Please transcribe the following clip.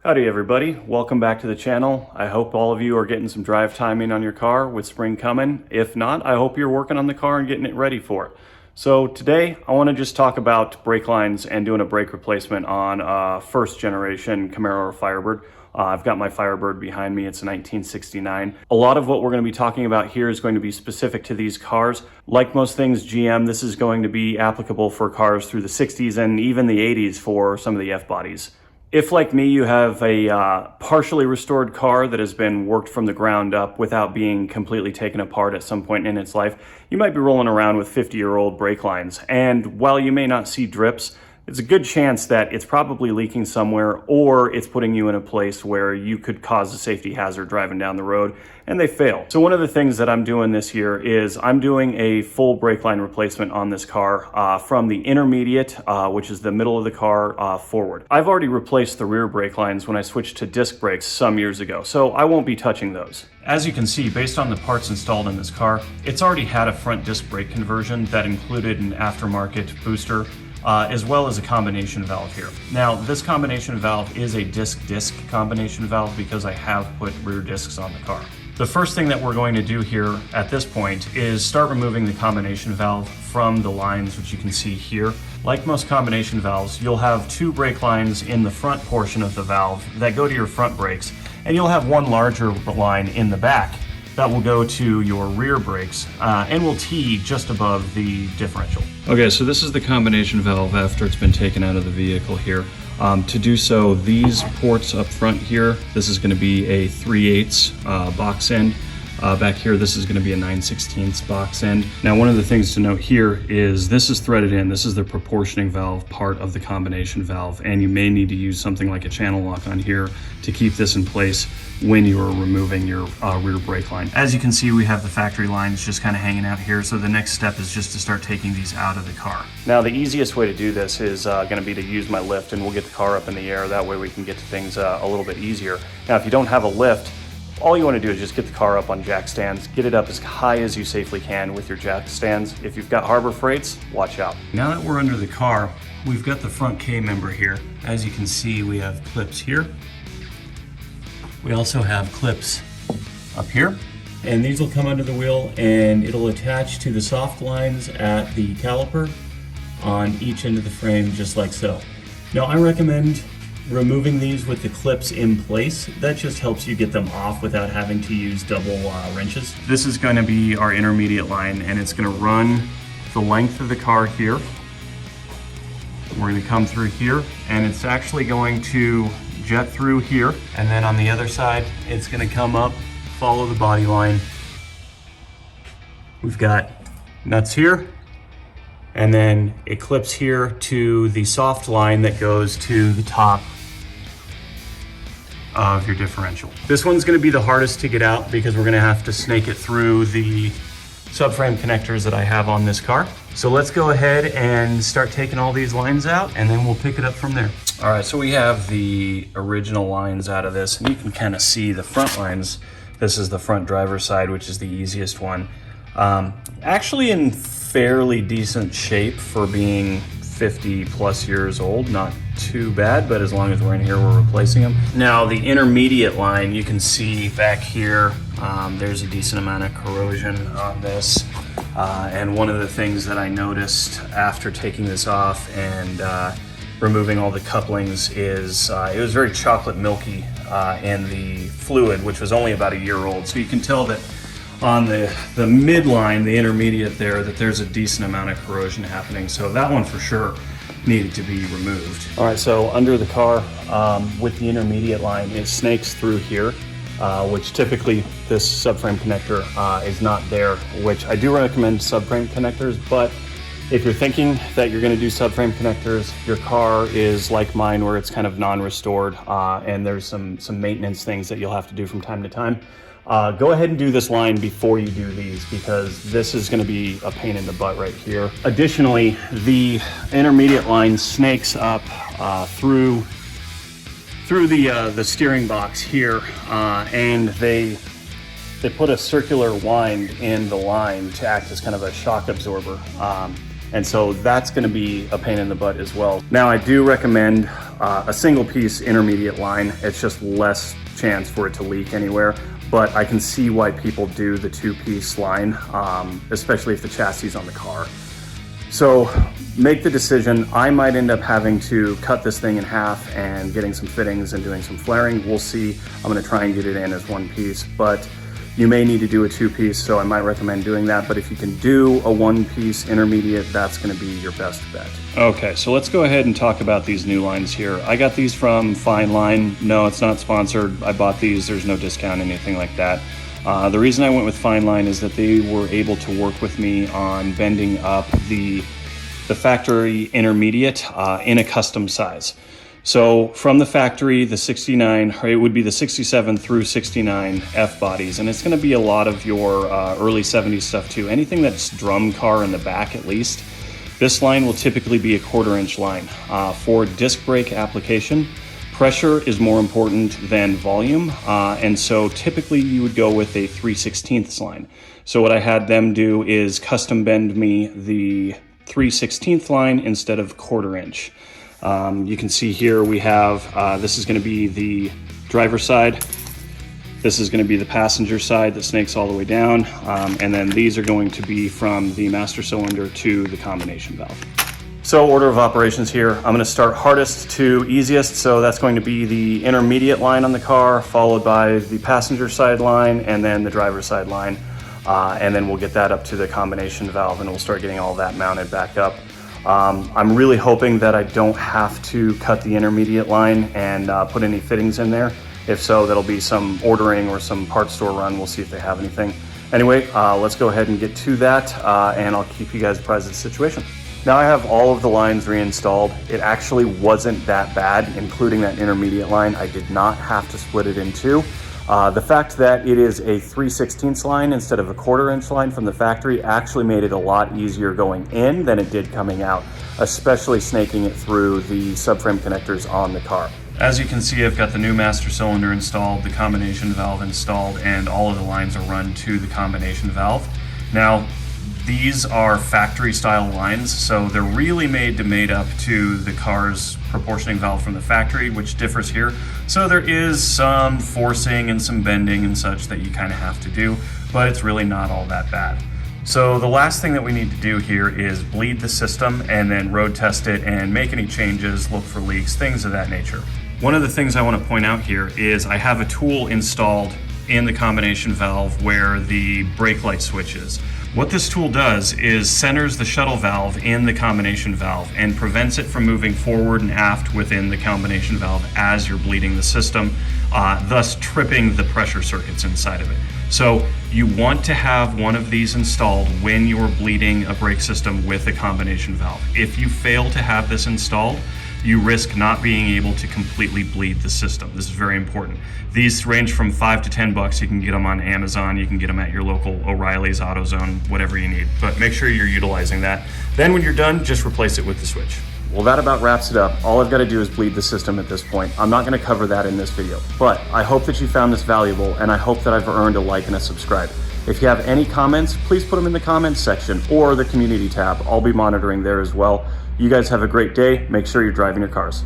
Howdy everybody, welcome back to the channel. I hope all of you are getting some drive timing on your car with spring coming. If not, I hope you're working on the car and getting it ready for it. So today I want to just talk about brake lines and doing a brake replacement on first generation Camaro or Firebird. I've got my Firebird behind me, it's a 1969. A lot of what we're going to be talking about here is going to be specific to these cars. Like most things GM, this is going to be applicable for cars through the 60s and even the 80s for some of the F-bodies. If, like me, you have a partially restored car that has been worked from the ground up without being completely taken apart at some point in its life, you might be rolling around with 50-year-old brake lines. And while you may not see drips, it's a good chance that it's probably leaking somewhere, or it's putting you in a place where you could cause a safety hazard driving down the road, and they fail. So one of the things that I'm doing this year is I'm doing a full brake line replacement on this car from the intermediate, which is the middle of the car, forward. I've already replaced the rear brake lines when I switched to disc brakes some years ago, so I won't be touching those. As you can see, based on the parts installed in this car, it's already had a front disc brake conversion that included an aftermarket booster, as well as a combination valve here. Now, this combination valve is a disc-disc combination valve because I have put rear discs on the car. The first thing that we're going to do here at this point is start removing the combination valve from the lines, which you can see here. Like most combination valves, you'll have two brake lines in the front portion of the valve that go to your front brakes, and you'll have one larger line in the back that will go to your rear brakes and will tee just above the differential. Okay, so this is the combination valve after it's been taken out of the vehicle here. To do so, these ports up front here, this is going to be a 3/8 box end. Back here, this is going to be a 9/16 box end. Now, one of the things to note here is this is threaded in. This is the proportioning valve part of the combination valve, and you may need to use something like a channel lock on here to keep this in place when you are removing your rear brake line. As you can see, we have the factory lines just kind of hanging out here, so the next step is just to start taking these out of the car. Now, the easiest way to do this is going to be to use my lift, and we'll get the car up in the air. That way we can get to things a little bit easier. Now, if you don't have a lift, all you want to do is just get the car up on jack stands, get it up as high as you safely can with your jack stands. If you've got Harbor Freights, watch out. Now that we're under the car, we've got the front K-member here. As you can see, we have clips here. We also have clips up here, and these will come under the wheel and it'll attach to the soft lines at the caliper on each end of the frame, just like so. Now, I recommend removing these with the clips in place. That just helps you get them off without having to use double wrenches. This is going to be our intermediate line, and it's going to run the length of the car here. We're going to come through here, and it's actually going to jet through here, and then on the other side it's going to come up, follow the body line. We've got nuts here, and then it clips here to the soft line that goes to the top of your differential. This one's going to be the hardest to get out because we're going to have to snake it through the subframe connectors that I have on this car. So let's go ahead and start taking all these lines out, and then we'll pick it up from there. All right, so we have the original lines out of this, and you can kind of see the front lines. This is the front driver's side, which is the easiest one. Actually in fairly decent shape for being 50 plus years old, not too bad, but as long as we're in here, we're replacing them. Now, the intermediate line, you can see back here, there's a decent amount of corrosion on this. And one of the things that I noticed after taking this off and removing all the couplings is it was very chocolate milky in the fluid, which was only about a year old. So you can tell that on the midline, the intermediate there, that there's a decent amount of corrosion happening. So that one for sure needed to be removed. All right, so under the car with the intermediate line, it snakes through here, which typically this subframe connector is not there, which I do recommend subframe connectors, but if you're thinking that you're gonna do subframe connectors, your car is like mine where it's kind of non-restored and there's some maintenance things that you'll have to do from time to time. Go ahead and do this line before you do these, because this is going to be a pain in the butt right here. Additionally, the intermediate line snakes up through the steering box here, and they put a circular wind in the line to act as kind of a shock absorber. And so that's going to be a pain in the butt as well. Now, I do recommend a single piece intermediate line. It's just less chance for it to leak anywhere. But I can see why people do the two-piece line, especially if the chassis is on the car. So make the decision. I might end up having to cut this thing in half and getting some fittings and doing some flaring. We'll see. I'm gonna try and get it in as one piece, but you may need to do a two-piece, so I might recommend doing that. But if you can do a one-piece intermediate, that's gonna be your best bet. Okay, so let's go ahead and talk about these new lines here. I got these from Fine Line. No, it's not sponsored. I bought these. There's no discount, anything like that. The reason I went with Fine Line is that they were able to work with me on bending up the factory intermediate in a custom size. So from the factory, the 69, or it would be the 67 through 69 F bodies, and it's gonna be a lot of your early 70s stuff too. Anything that's drum car in the back at least. This line will typically be a 1/4 inch line. For disc brake application, pressure is more important than volume, and so typically you would go with a 3/16 line. So what I had them do is custom bend me the 3/16 line instead of 1/4 inch. You can see here we have, this is going to be the driver's side. This is going to be the passenger side that snakes all the way down. And then these are going to be from the master cylinder to the combination valve. So order of operations here, I'm going to start hardest to easiest. So that's going to be the intermediate line on the car, followed by the passenger side line, and then the driver's side line. And then we'll get that up to the combination valve, and we'll start getting all that mounted back up. I'm really hoping that I don't have to cut the intermediate line and put any fittings in there. If so, that'll be some ordering or some parts store run. We'll see if they have anything. Anyway, let's go ahead and get to that, and I'll keep you guys apprised of the situation. Now I have all of the lines reinstalled. It actually wasn't that bad, including that intermediate line. I did not have to split it in two. The fact that it is a 3/16 line instead of a 1/4 inch line from the factory actually made it a lot easier going in than it did coming out, especially snaking it through the subframe connectors on the car. As you can see, I've got the new master cylinder installed, the combination valve installed, and all of the lines are run to the combination valve. Now, these are factory style lines, so they're really made up to the car's proportioning valve from the factory, which differs here. So there is some forcing and some bending and such that you kind of have to do, but it's really not all that bad. So the last thing that we need to do here is bleed the system and then road test it and make any changes, look for leaks, things of that nature. One of the things I want to point out here is I have a tool installed in the combination valve where the brake light switch is. What this tool does is centers the shuttle valve in the combination valve and prevents it from moving forward and aft within the combination valve as you're bleeding the system, thus tripping the pressure circuits inside of it. So you want to have one of these installed when you're bleeding a brake system with a combination valve. If you fail to have this installed, you risk not being able to completely bleed the system. This is very important. These range from $5 to $10. You can get them on Amazon. You can get them at your local O'Reilly's, AutoZone, whatever you need. But make sure you're utilizing that. Then when you're done, just replace it with the switch. Well, that about wraps it up. All I've got to do is bleed the system at this point. I'm not going to cover that in this video, but I hope that you found this valuable, and I hope that I've earned a like and a subscribe. If you have any comments, please put them in the comments section or the community tab. I'll be monitoring there as well. You guys have a great day. Make sure you're driving your cars.